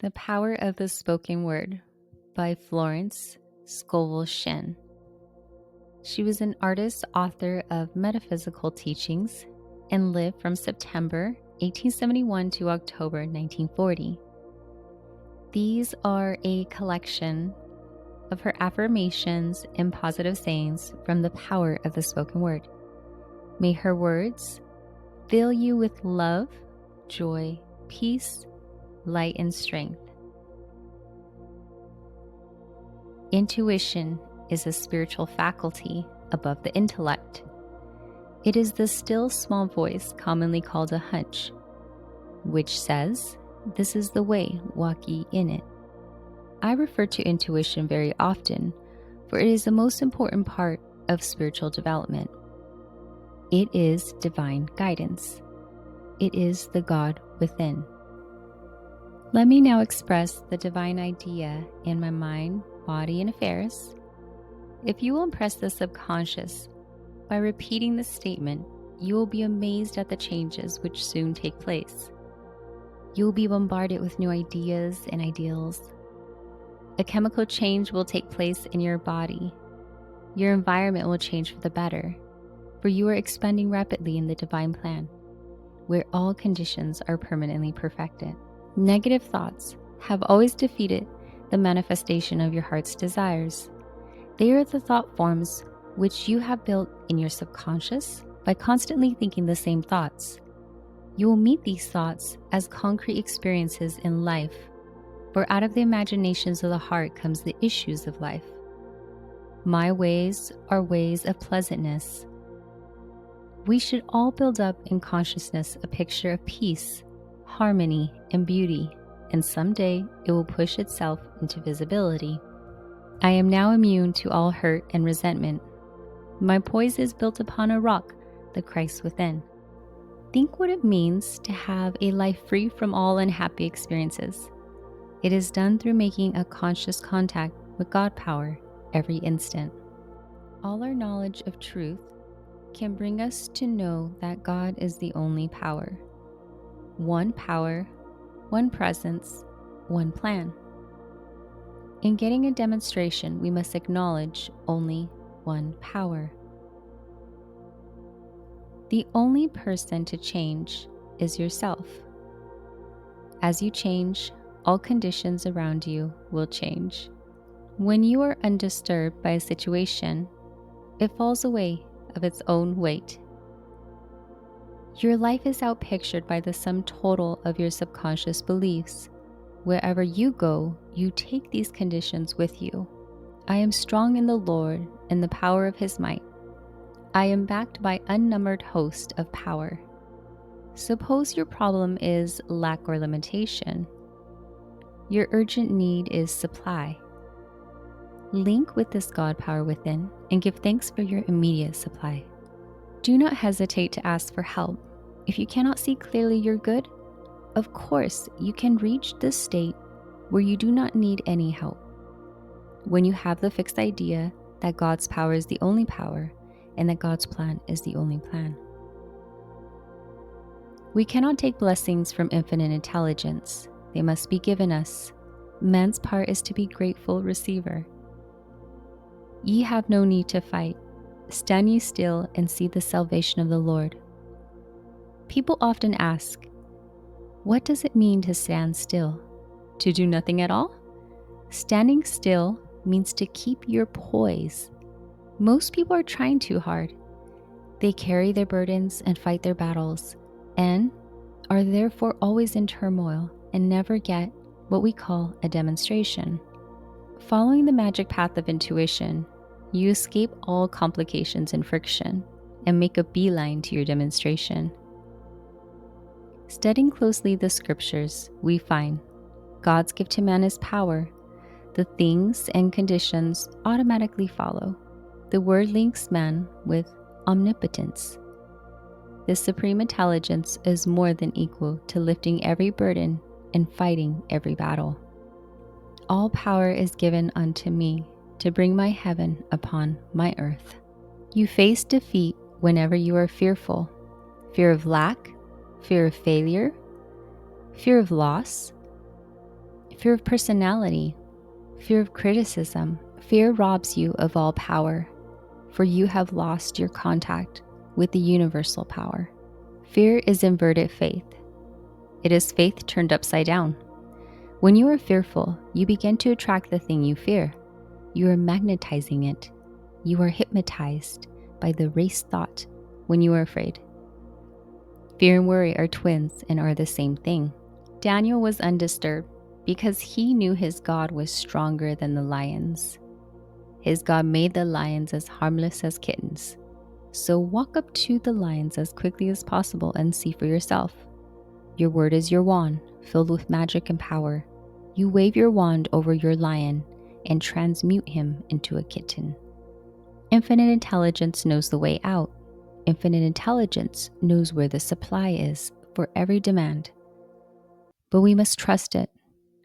The Power of the Spoken Word by Florence Scovel Shinn. She was an artist, author of metaphysical teachings, and lived from September 1871 to October 1940. These are a collection of her affirmations and positive sayings from the power of the spoken word. May her words fill you with love, joy, peace, light, and strength. Intuition is a spiritual faculty above the intellect. It is the still small voice commonly called a hunch, which says, "This is the way, walk ye in it." I refer to intuition very often, for it is the most important part of spiritual development. It is divine guidance. It is the God within. Let me now express the divine idea in my mind, body, and affairs. If you will impress the subconscious by repeating this statement, you will be amazed at the changes which soon take place. You will be bombarded with new ideas and ideals. A chemical change will take place in your body. Your environment will change for the better, for you are expanding rapidly in the divine plan, where all conditions are permanently perfected. Negative thoughts have always defeated the manifestation of your heart's desires. They are the thought forms which you have built in your subconscious by constantly thinking the same thoughts. You will meet these thoughts as concrete experiences in life, for out of the imaginations of the heart comes the issues of life. My ways are ways of pleasantness. We should all build up in consciousness a picture of peace, harmony, and beauty, and someday it will push itself into visibility. I am now immune to all hurt and resentment. My poise is built upon a rock, the Christ within. Think what it means to have a life free from all unhappy experiences. It is done through making a conscious contact with God power every instant. All our knowledge of truth can bring us to know that God is the only power. One power, one presence, one plan. In getting a demonstration, we must acknowledge only one power. The only person to change is yourself. As you change, all conditions around you will change. When you are undisturbed by a situation, it falls away of its own weight. Your life is outpictured by the sum total of your subconscious beliefs. Wherever you go, you take these conditions with you. I am strong in the Lord and the power of His might. I am backed by unnumbered host of power. Suppose your problem is lack or limitation. Your urgent need is supply. Link with this God power within and give thanks for your immediate supply. Do not hesitate to ask for help. If you cannot see clearly your good, of course you can reach this state where you do not need any help. When you have the fixed idea that God's power is the only power and that God's plan is the only plan. We cannot take blessings from infinite intelligence. They must be given us. Man's part is to be grateful receiver. Ye have no need to fight. Stand ye still and see the salvation of the Lord. People often ask, what does it mean to stand still? To do nothing at all? Standing still means to keep your poise. Most people are trying too hard. They carry their burdens and fight their battles, and are therefore always in turmoil and never get what we call a demonstration. Following the magic path of intuition, you escape all complications and friction and make a beeline to your demonstration. Studying closely the scriptures, we find God's gift to man is power. The things and conditions automatically follow. The word links man with omnipotence. This supreme intelligence is more than equal to lifting every burden and fighting every battle. All power is given unto me to bring my heaven upon my earth. You face defeat whenever you are fearful. Fear of lack, fear of failure, fear of loss, fear of personality, fear of criticism. Fear robs you of all power, for you have lost your contact with the universal power. Fear is inverted faith. It is faith turned upside down. When you are fearful, you begin to attract the thing you fear. You are magnetizing it. You are hypnotized by the race thought when you are afraid. Fear and worry are twins and are the same thing. Daniel was undisturbed because he knew his God was stronger than the lions. His God made the lions as harmless as kittens. So walk up to the lions as quickly as possible and see for yourself. Your word is your wand, filled with magic and power. You wave your wand over your lion and transmute him into a kitten. Infinite intelligence knows the way out. Infinite intelligence knows where the supply is for every demand. But we must trust it,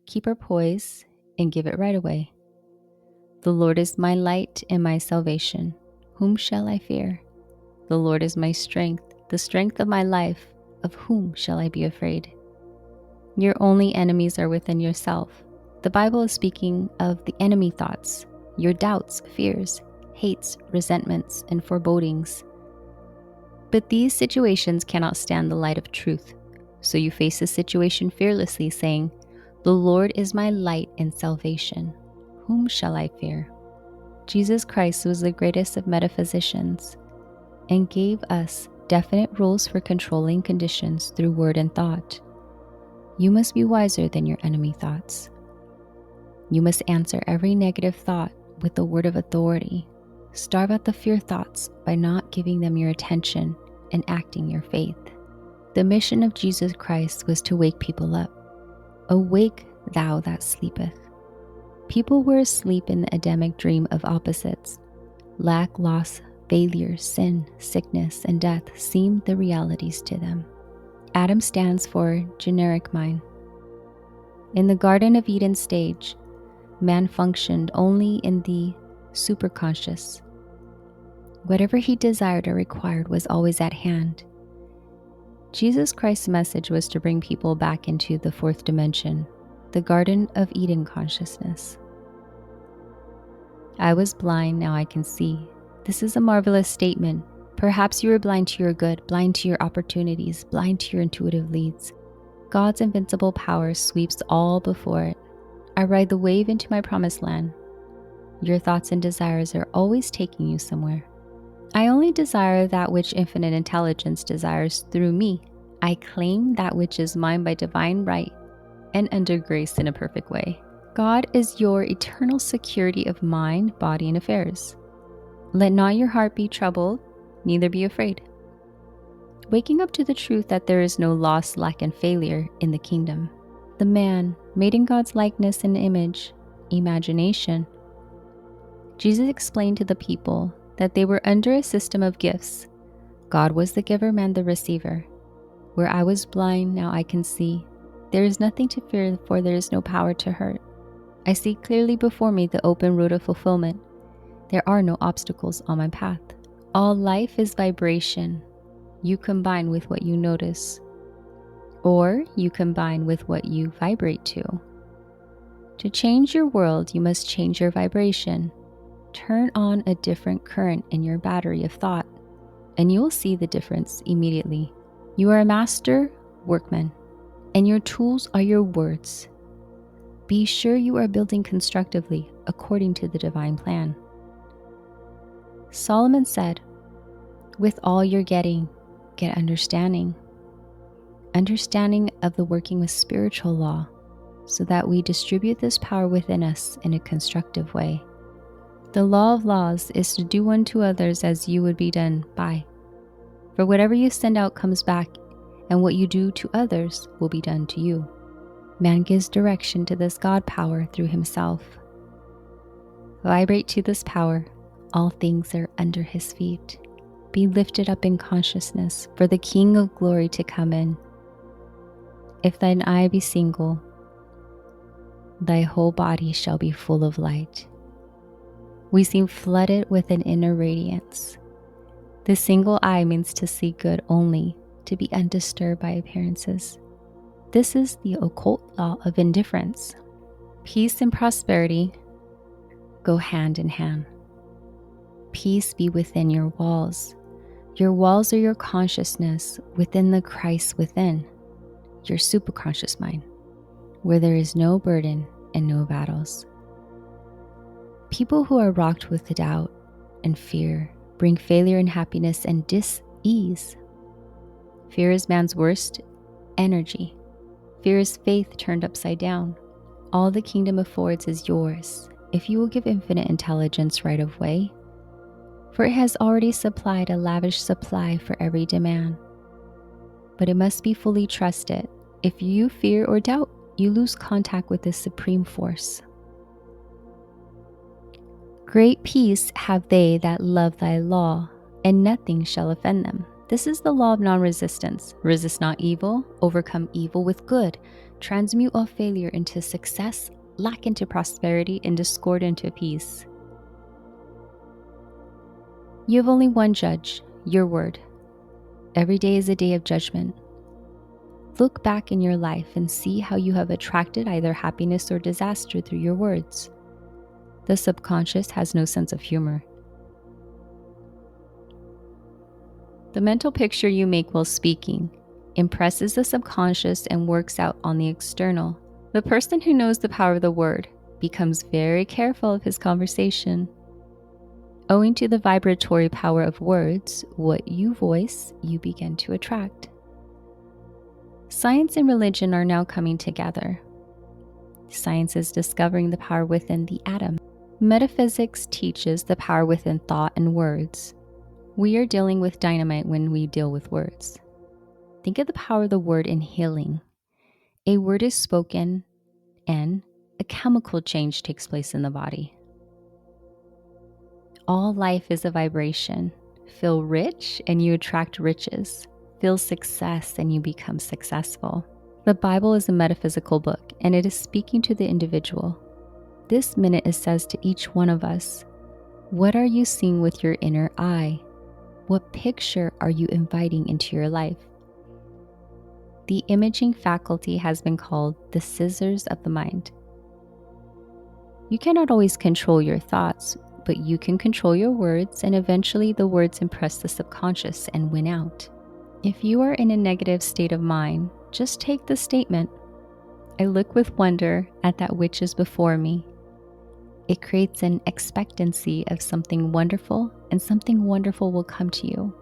keep our poise, and give it right away. The Lord is my light and my salvation. Whom shall I fear? The Lord is my strength, the strength of my life. Of whom shall I be afraid? Your only enemies are within yourself. The Bible is speaking of the enemy thoughts, your doubts, fears, hates, resentments, and forebodings. But these situations cannot stand the light of truth. So you face the situation fearlessly, saying, "The Lord is my light and salvation. Whom shall I fear?" Jesus Christ was the greatest of metaphysicians and gave us definite rules for controlling conditions through word and thought. You must be wiser than your enemy thoughts. You must answer every negative thought with the word of authority. Starve out the fear thoughts by not giving them your attention and acting your faith. The mission of Jesus Christ was to wake people up. Awake, thou that sleepeth. People were asleep in the Adamic dream of opposites. Lack, loss, failure, sin, sickness, and death seemed the realities to them. Adam stands for generic mind. In the Garden of Eden stage, man functioned only in the superconscious. Whatever he desired or required was always at hand. Jesus Christ's message was to bring people back into the fourth dimension, the Garden of Eden consciousness. I was blind, now I can see. This is a marvelous statement. Perhaps you were blind to your good, blind to your opportunities, blind to your intuitive leads. God's invincible power sweeps all before it. I ride the wave into my promised land. Your thoughts and desires are always taking you somewhere. I only desire that which infinite intelligence desires through me. I claim that which is mine by divine right and under grace in a perfect way. God is your eternal security of mind, body, and affairs. Let not your heart be troubled, neither be afraid. Waking up to the truth that there is no loss, lack, and failure in the kingdom. The man, made in God's likeness and image, imagination. Jesus explained to the people that they were under a system of gifts. God was the giver, man the receiver. Where I was blind, now I can see. There is nothing to fear, for there is no power to hurt. I see clearly before me the open road of fulfillment. There are no obstacles on my path. All life is vibration. You combine with what you notice, or you combine with what you vibrate to. To change your world, you must change your vibration. Turn on a different current in your battery of thought, and you will see the difference immediately. You are a master workman, and your tools are your words. Be sure you are building constructively according to the divine plan. Solomon said, "With all you're getting, get understanding. Understanding of the working with spiritual law, so that we distribute this power within us in a constructive way. The law of laws is to do unto others as you would be done by. For whatever you send out comes back, and what you do to others will be done to you." Man gives direction to this God power through himself. Vibrate to this power. All things are under his feet. Be lifted up in consciousness for the King of glory to come in. If thine eye be single, thy whole body shall be full of light. We seem flooded with an inner radiance. The single eye means to see good only, to be undisturbed by appearances. This is the occult law of indifference. Peace and prosperity go hand in hand. Peace be within your walls. Your walls are your consciousness within the Christ within, your superconscious mind, where there is no burden and no battles. People who are rocked with doubt and fear bring failure and happiness and dis-ease. Fear is man's worst energy. Fear is faith turned upside down. All the kingdom affords is yours if you will give infinite intelligence right of way, for it has already supplied a lavish supply for every demand. But it must be fully trusted. If you fear or doubt, you lose contact with this supreme force. Great peace have they that love thy law, and nothing shall offend them. This is the law of non-resistance. Resist not evil, overcome evil with good. Transmute all failure into success, lack into prosperity, and discord into peace. You have only one judge, your word. Every day is a day of judgment. Look back in your life and see how you have attracted either happiness or disaster through your words. The subconscious has no sense of humor. The mental picture you make while speaking impresses the subconscious and works out on the external. The person who knows the power of the word becomes very careful of his conversation. Owing to the vibratory power of words, what you voice, you begin to attract. Science and religion are now coming together. Science is discovering the power within the atom. Metaphysics teaches the power within thought and words. We are dealing with dynamite when we deal with words. Think of the power of the word in healing. A word is spoken and a chemical change takes place in the body. All life is a vibration. Feel rich and you attract riches. Feel success and you become successful. The Bible is a metaphysical book and it is speaking to the individual. This minute it says to each one of us, what are you seeing with your inner eye? What picture are you inviting into your life? The imaging faculty has been called the scissors of the mind. You cannot always control your thoughts, but you can control your words, and eventually the words impress the subconscious and win out. If you are in a negative state of mind, just take the statement, I look with wonder at that which is before me. It creates an expectancy of something wonderful, and something wonderful will come to you.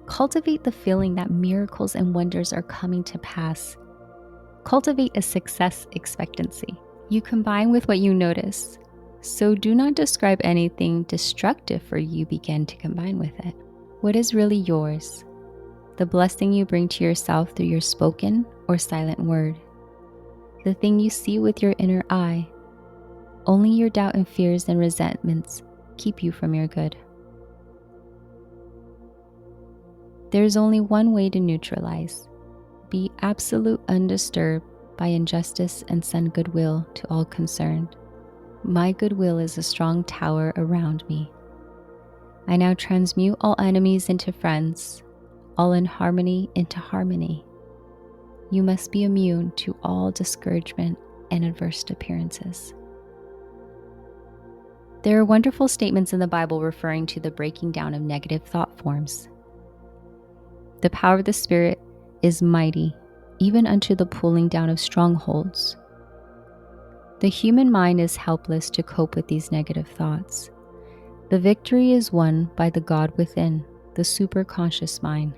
Cultivate the feeling that miracles and wonders are coming to pass. Cultivate a success expectancy. You combine with what you notice. So do not describe anything destructive, for you begin to combine with it. What is really yours? The blessing you bring to yourself through your spoken or silent word. The thing you see with your inner eye. Only your doubt and fears and resentments keep you from your good. There is only one way to neutralize. Be absolute undisturbed by injustice and send goodwill to all concerned. My goodwill is a strong tower around me. I now transmute all enemies into friends, all inharmony into harmony. You must be immune to all discouragement and adverse appearances. There are wonderful statements in the Bible referring to the breaking down of negative thought forms. The power of the Spirit is mighty, even unto the pulling down of strongholds. The human mind is helpless to cope with these negative thoughts. The victory is won by the God within, the superconscious mind.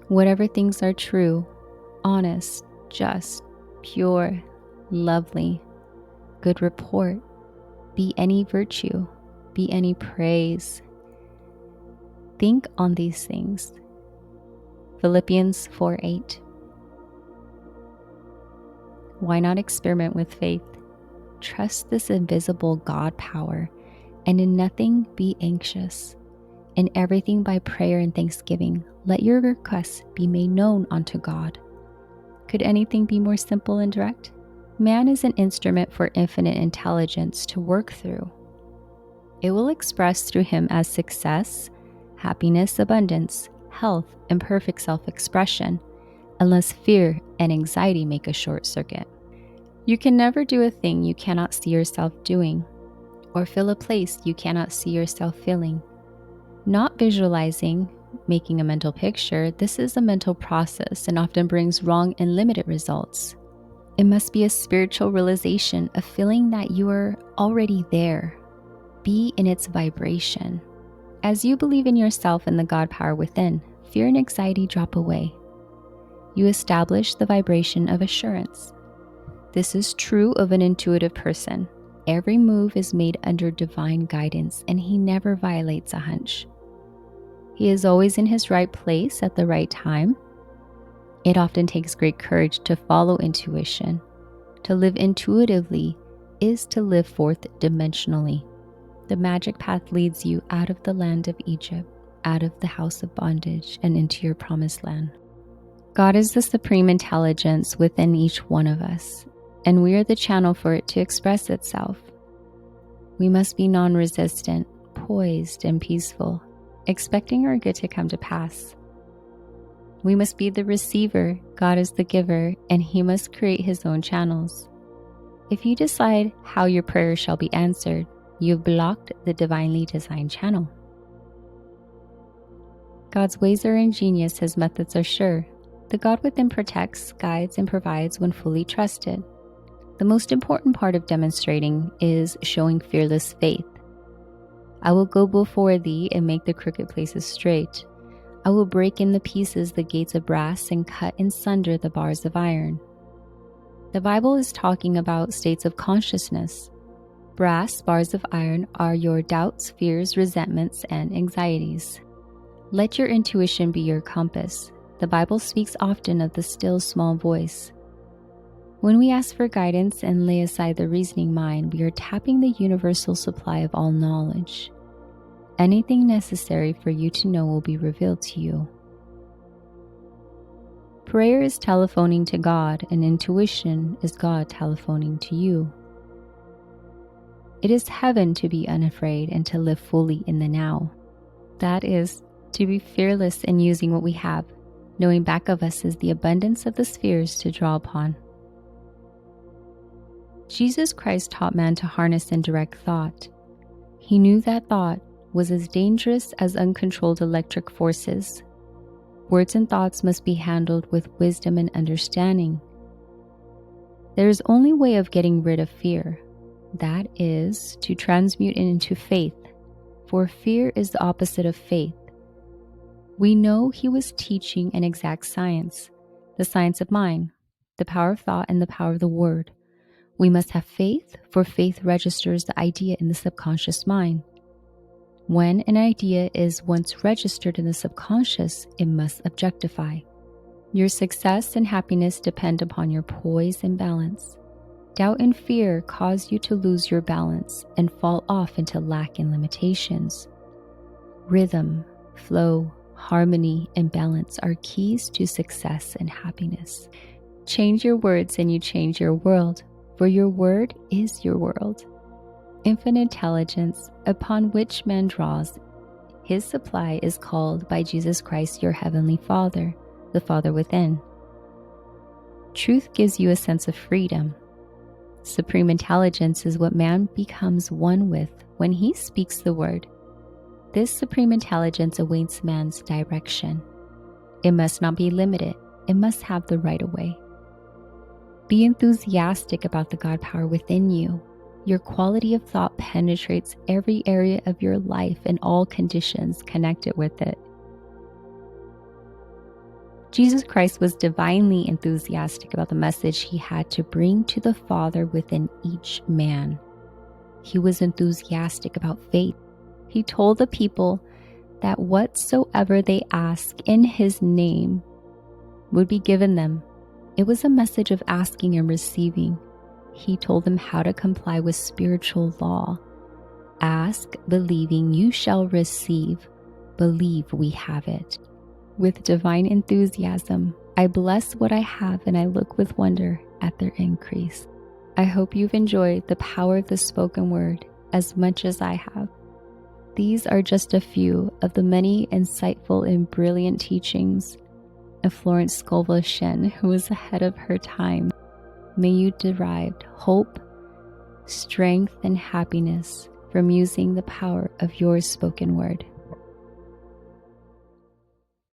Whatever things are true, honest, just, pure, lovely, good report, be any virtue, be any praise. Think on these things. Philippians 4:8. Why not experiment with faith? Trust this invisible God power, and in nothing be anxious. In everything by prayer and thanksgiving, let your requests be made known unto God. Could anything be more simple and direct? Man is an instrument for infinite intelligence to work through. It will express through him as success, happiness, abundance, health, and perfect self-expression, unless fear and anxiety make a short circuit. You can never do a thing you cannot see yourself doing, or fill a place you cannot see yourself filling. Not visualizing, making a mental picture, this is a mental process and often brings wrong and limited results. It must be a spiritual realization, a feeling that you are already there. Be in its vibration. As you believe in yourself and the God power within, fear and anxiety drop away. You establish the vibration of assurance. This is true of an intuitive person. Every move is made under divine guidance, and he never violates a hunch. He is always in his right place at the right time. It often takes great courage to follow intuition. To live intuitively is to live fourth dimensionally. The magic path leads you out of the land of Egypt, out of the house of bondage, and into your promised land. God is the supreme intelligence within each one of us, and we are the channel for it to express itself. We must be non-resistant, poised, and peaceful, expecting our good to come to pass. We must be the receiver, God is the giver, and he must create his own channels. If you decide how your prayer shall be answered, you've blocked the divinely designed channel. God's ways are ingenious, his methods are sure. The God within protects, guides, and provides when fully trusted. The most important part of demonstrating is showing fearless faith. I will go before thee and make the crooked places straight. I will break in the pieces the gates of brass and cut in sunder the bars of iron. The Bible is talking about states of consciousness. Brass bars of iron are your doubts, fears, resentments, and anxieties. Let your intuition be your compass. The Bible speaks often of the still small voice. When we ask for guidance and lay aside the reasoning mind, we are tapping the universal supply of all knowledge. Anything necessary for you to know will be revealed to you. Prayer is telephoning to God, and intuition is God telephoning to you. It is heaven to be unafraid and to live fully in the now. That is, to be fearless in using what we have, knowing back of us is the abundance of the spheres to draw upon. Jesus Christ taught man to harness and direct thought. He knew that thought was as dangerous as uncontrolled electric forces. Words and thoughts must be handled with wisdom and understanding. There is only a way of getting rid of fear. That is to transmute it into faith, for fear is the opposite of faith. We know he was teaching an exact science, the science of mind, the power of thought, and the power of the word. We must have faith, for faith registers the idea in the subconscious mind. When an idea is once registered in the subconscious, it must objectify. Your success and happiness depend upon your poise and balance. Doubt and fear cause you to lose your balance and fall off into lack and limitations. Rhythm, flow, harmony, and balance are keys to success and happiness. Change your words and you change your world, for your word is your world. Infinite intelligence, upon which man draws, his supply is called by Jesus Christ your heavenly Father, the Father within. Truth gives you a sense of freedom. Supreme intelligence is what man becomes one with when he speaks the word. This supreme intelligence awaits man's direction. It must not be limited. It must have the right of way. Be enthusiastic about the God power within you. Your quality of thought penetrates every area of your life and all conditions connected with it. Jesus Christ was divinely enthusiastic about the message he had to bring to the Father within each man. He was enthusiastic about faith. He told the people that whatsoever they ask in his name would be given them. It was a message of asking and receiving. He told them how to comply with spiritual law. Ask, believing you shall receive. Believe we have it. With divine enthusiasm, I bless what I have and I look with wonder at their increase. I hope you've enjoyed the power of the spoken word as much as I have. These are just a few of the many insightful and brilliant teachings of Florence Scovel Shinn, who was ahead of her time. may you derive hope, strength, and happiness from using the power of your spoken word.